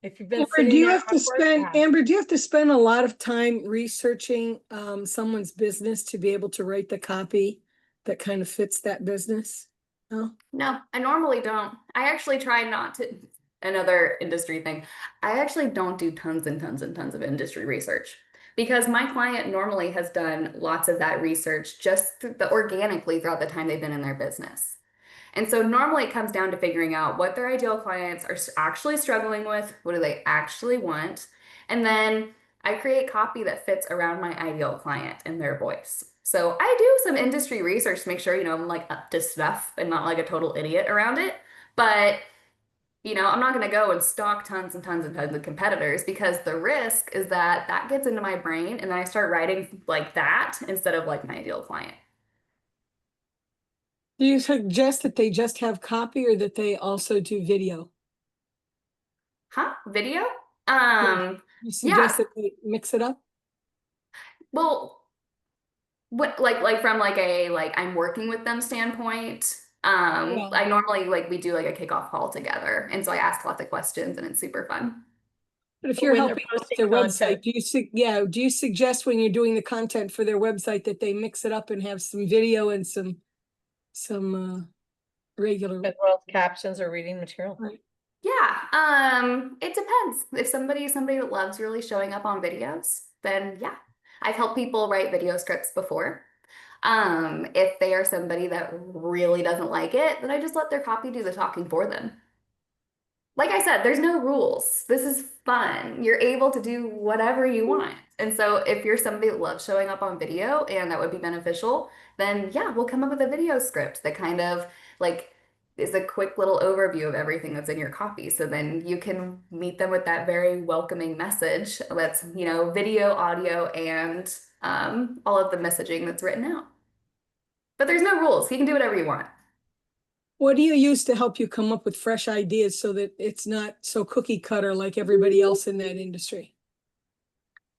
If you've been
Amber,
sitting
do you
there
have to
awkward,
spend,
yeah.
Amber, do you have to spend a lot of time researching someone's business to be able to write the copy that kind of fits that business? No?
No, I normally don't. I actually try not to. Another industry thing. I actually don't do tons and tons and tons of industry research because my client normally has done lots of that research just organically throughout the time they've been in their business. And so normally it comes down to figuring out what their ideal clients are actually struggling with, what do they actually want, and then I create copy that fits around my ideal client and their voice. So I do some industry research to make sure, you know, I'm like up to stuff and not like a total idiot around it. But, you know, I'm not going to go and stalk tons and tons and tons of competitors, because the risk is that that gets into my brain and then I start writing like that instead of like my ideal client.
Do you suggest that they just have copy or that they also do video?
Huh? Video?
You
Yeah.
suggest that they mix it up?
Well, what like from like a like I'm working with them standpoint,
Yeah.
I normally like we do like a kickoff call together, and so I ask lots of questions and it's super fun.
But if you're
When they're
helping with
posting
their
content.
website, do you suggest when you're doing the content for their website that they mix it up and have some video and some regular?
As well as captions or reading material.
Right.
Yeah, it depends. If somebody that loves really showing up on videos, then yeah. I've helped people write video scripts before. If they are somebody that really doesn't like it, then I just let their copy do the talking for them. Like I said, there's no rules. This is fun. You're able to do whatever you want. And so if you're somebody that loves showing up on video and that would be beneficial, then yeah, we'll come up with a video script that kind of like is a quick little overview of everything that's in your copy. So then you can meet them with that very welcoming message that's, you know, video, audio, and all of the messaging that's written out. But there's no rules. You can do whatever you want.
What do you use to help you come up with fresh ideas so that it's not so cookie cutter like everybody else in that industry?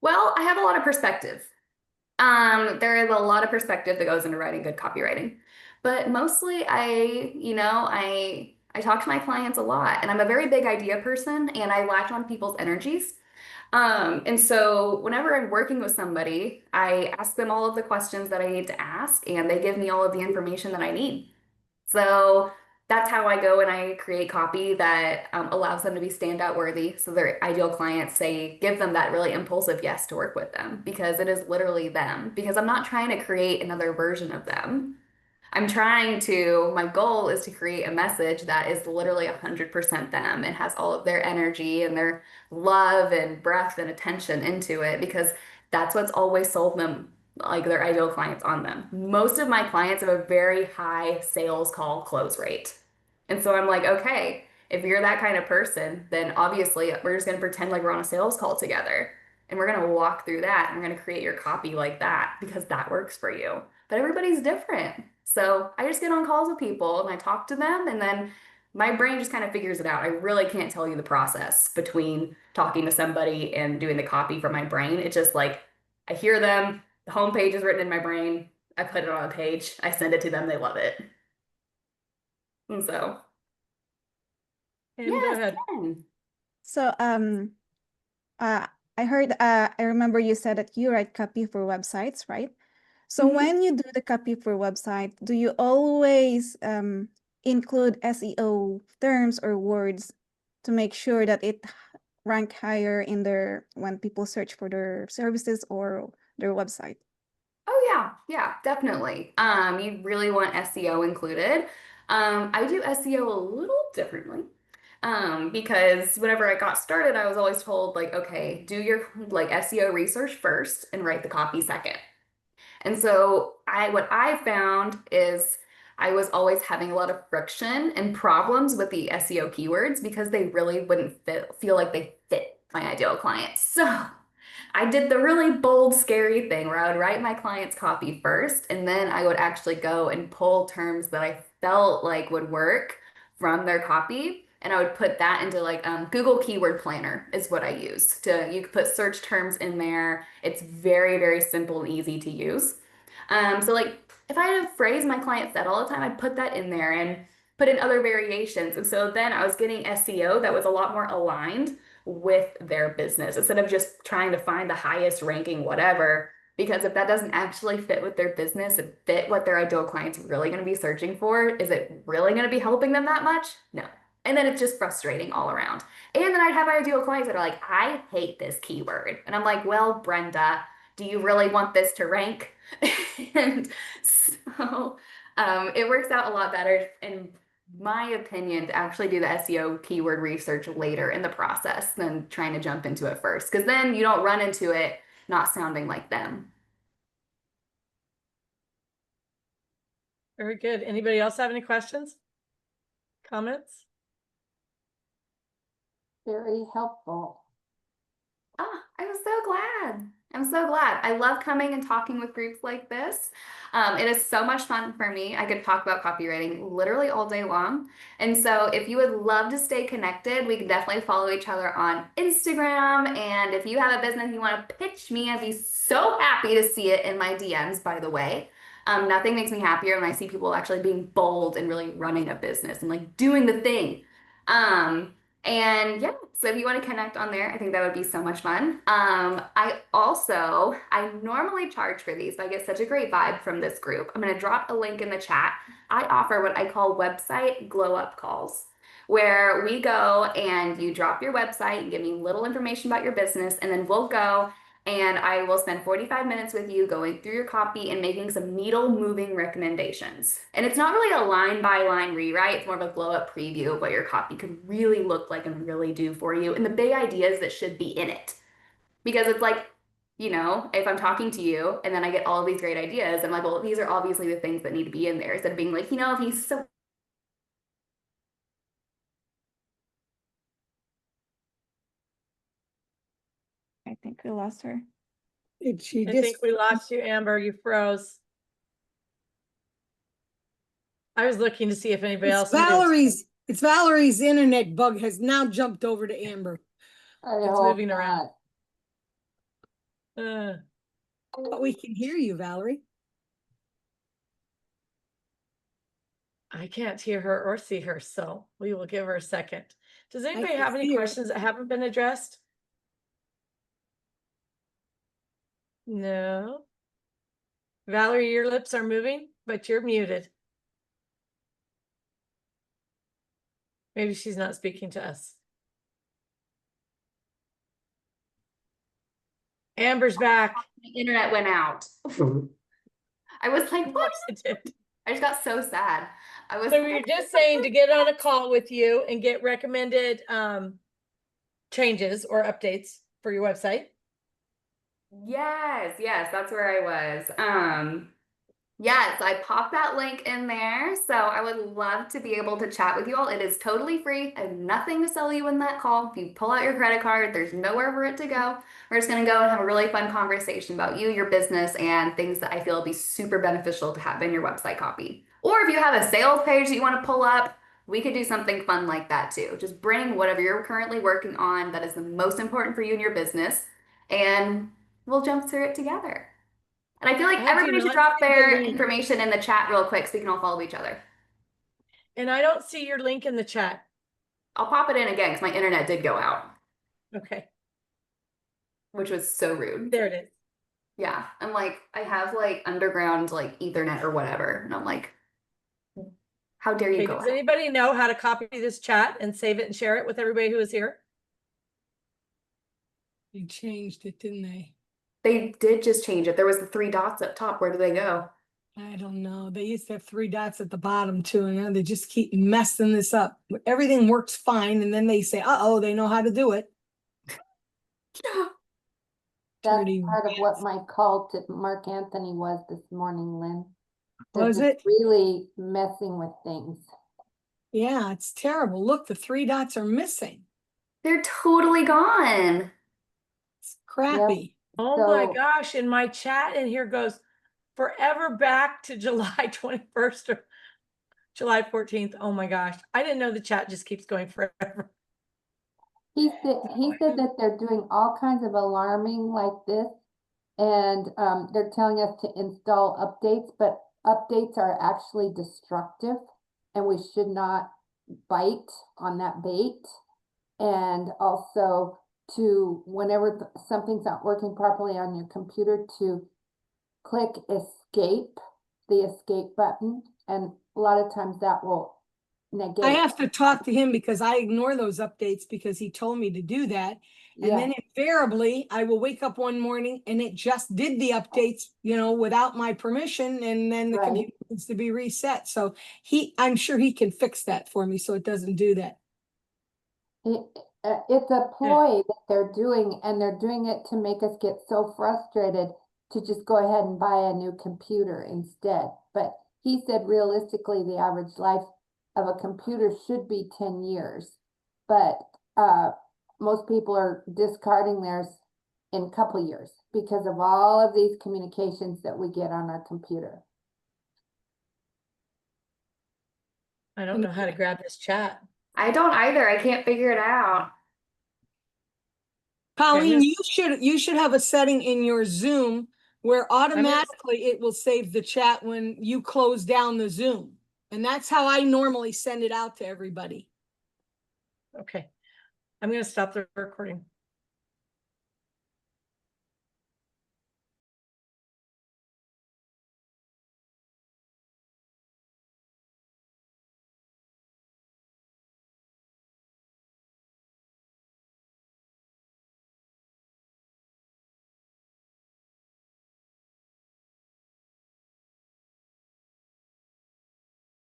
Well, I have a lot of perspective. There is a lot of perspective that goes into writing good copywriting, but mostly I talk to my clients a lot, and I'm a very big idea person, and I latch on people's energies. And so whenever I'm working with somebody, I ask them all of the questions that I need to ask, and they give me all of the information that I need. So that's how I go and I create copy that allows them to be standout worthy. So their ideal clients say, give them that really impulsive yes to work with them because it is literally them. Because I'm not trying to create another version of them. My goal is to create a message that is literally 100% them and has all of their energy and their love and breath and attention into it because that's what's always sold them, like their ideal clients on them. Most of my clients have a very high sales call close rate. And so I'm like, okay, if you're that kind of person, then obviously we're just going to pretend like we're on a sales call together. And we're going to walk through that and we're going to create your copy like that because that works for you. But everybody's different. So I just get on calls with people and I talk to them and then my brain just kind of figures it out. I really can't tell you the process between talking to somebody and doing the copy for my brain. It's just like I hear them, the homepage is written in my brain, I put it on a page, I send it to them, they love it. And so,
And go
yes,
ahead.
Jen.
So I heard I remember you said that you write copy for websites, right? So
Mhm.
when you do the copy for website, do you always include SEO terms or words to make sure that it rank higher in their when people search for their services or their website?
Oh yeah, definitely. You really want SEO included. I do SEO a little differently. Because whenever I got started, I was always told like, okay, do your like SEO research first and write the copy second. And so what I found is I was always having a lot of friction and problems with the SEO keywords because they really wouldn't feel like they fit my ideal clients. So I did the really bold, scary thing where I would write my client's copy first, and then I would actually go and pull terms that I felt like would work from their copy. And I would put that into like Google Keyword Planner is what I use. You could put search terms in there. It's very, very simple and easy to use. So like if I had a phrase my client said all the time, I'd put that in there and put in other variations. And so then I was getting SEO that was a lot more aligned with their business instead of just trying to find the highest ranking whatever. Because if that doesn't actually fit with their business and fit what their ideal client's really going to be searching for, is it really going to be helping them that much? No. And then it's just frustrating all around. And then I'd have ideal clients that are like, I hate this keyword. And I'm like, well, Brenda, do you really want this to rank? And so it works out a lot better in my opinion to actually do the SEO keyword research later in the process than trying to jump into it first, because then you don't run into it not sounding like them.
Very good. Anybody else have any questions? Comments?
Very helpful.
Ah, I'm so glad. I'm so glad. I love coming and talking with groups like this. It is so much fun for me. I could talk about copywriting literally all day long. And so if you would love to stay connected, we can definitely follow each other on Instagram. And if you have a business you want to pitch me, I'd be so happy to see it in my DMs, by the way. Nothing makes me happier when I see people actually being bold and really running a business and like doing the thing. And yeah, so if you want to connect on there, I think that would be so much fun. I normally charge for these, but I get such a great vibe from this group. I'm going to drop a link in the chat. I offer what I call website glow up calls, where we go and you drop your website and give me little information about your business, and then we'll go and I will spend 45 minutes with you going through your copy and making some needle moving recommendations. And it's not really a line by line rewrite, it's more of a glow up preview of what your copy could really look like and really do for you and the big ideas that should be in it. Because it's like, if I'm talking to you and then I get all of these great ideas, I'm like, well, these are obviously the things that need to be in there instead of being like, if he's so.
I think we lost her.
Did she
I
just?
think we lost you, Amber. You froze. I was looking to see if anybody else moved.
It's Valerie's internet bug has now jumped over to Amber.
It's moving around.
But we can hear you, Valerie.
I can't hear her or see her, so we will give her a second. Does anybody
can
have any
see her.
questions that haven't been addressed? No. Valerie, your lips are moving, but you're muted. Maybe she's not speaking to us. Amber's back.
My internet went out. I was like,
Of
what?
course it did.
I just got so sad. I was
So we were just saying to get on a call with you and get recommended changes or updates for your website.
Yes, that's where I was. Yes, I popped that link in there. So I would love to be able to chat with you all. It is totally free. I have nothing to sell you in that call. If you pull out your credit card, there's nowhere for it to go. We're just going to go and have a really fun conversation about you, your business, and things that I feel will be super beneficial to have in your website copy. Or if you have a sales page that you want to pull up, we could do something fun like that too. Just bring whatever you're currently working on that is the most important for you and your business, and we'll jump through it together. And I feel like
I do
everybody should
not
drop
see the
their
link.
information in the chat real quick so we can all follow each other.
And I don't see your link in the chat.
I'll pop it in again because my internet did go out,
Okay,
which was so rude.
there it is.
Yeah, I'm like, I have like underground like Ethernet or whatever, and I'm like, how dare you
Okay,
go
does
out?
anybody know how to copy this chat and save it and share it with everybody who is here?
They changed it, didn't they?
They did just change it. There was the 3 dots up top. Where do they go?
I don't know. They used to have 3 dots at the bottom too, and now they just keep messing this up. Everything works fine, and then they say, "Uh-oh, they know how to do it."
That's
Pretty
part of what my call to Mark Anthony was this morning, Lynn. They're
Was
just
it?
really messing with things.
Yeah, it's terrible. Look, the 3 dots are missing.
They're totally gone.
It's crappy.
Oh my
So-
gosh, and my chat in here goes forever back to July 21st or July 14th. Oh my gosh. I didn't know the chat just keeps going forever.
He said that they're doing all kinds of alarming like this, and they're telling us to install updates, but updates are actually destructive, and we should not bite on that bait. And also to, whenever something's not working properly on your computer, to click escape, the escape button, and a lot of times that will negate.
I have to talk to him because I ignore those updates because he told me to do that. And
Yeah.
then invariably, I will wake up one morning and it just did the updates, without my permission, and then the
Right.
computer needs to be reset. So I'm sure he can fix that for me so it doesn't do that.
It's a ploy that they're doing, and they're doing it to make us get so frustrated to just go ahead and buy a new computer instead. But he said realistically, the average life of a computer should be 10 years. But most people are discarding theirs in a couple years because of all of these communications that we get on our computer.
I don't know how to grab this chat.
I don't either. I can't figure it out.
Colleen,
Okay,
you should have a setting in your Zoom where automatically it will save the chat when you close down the Zoom. And that's how I normally send it out to everybody.
Okay. I'm going to stop the recording.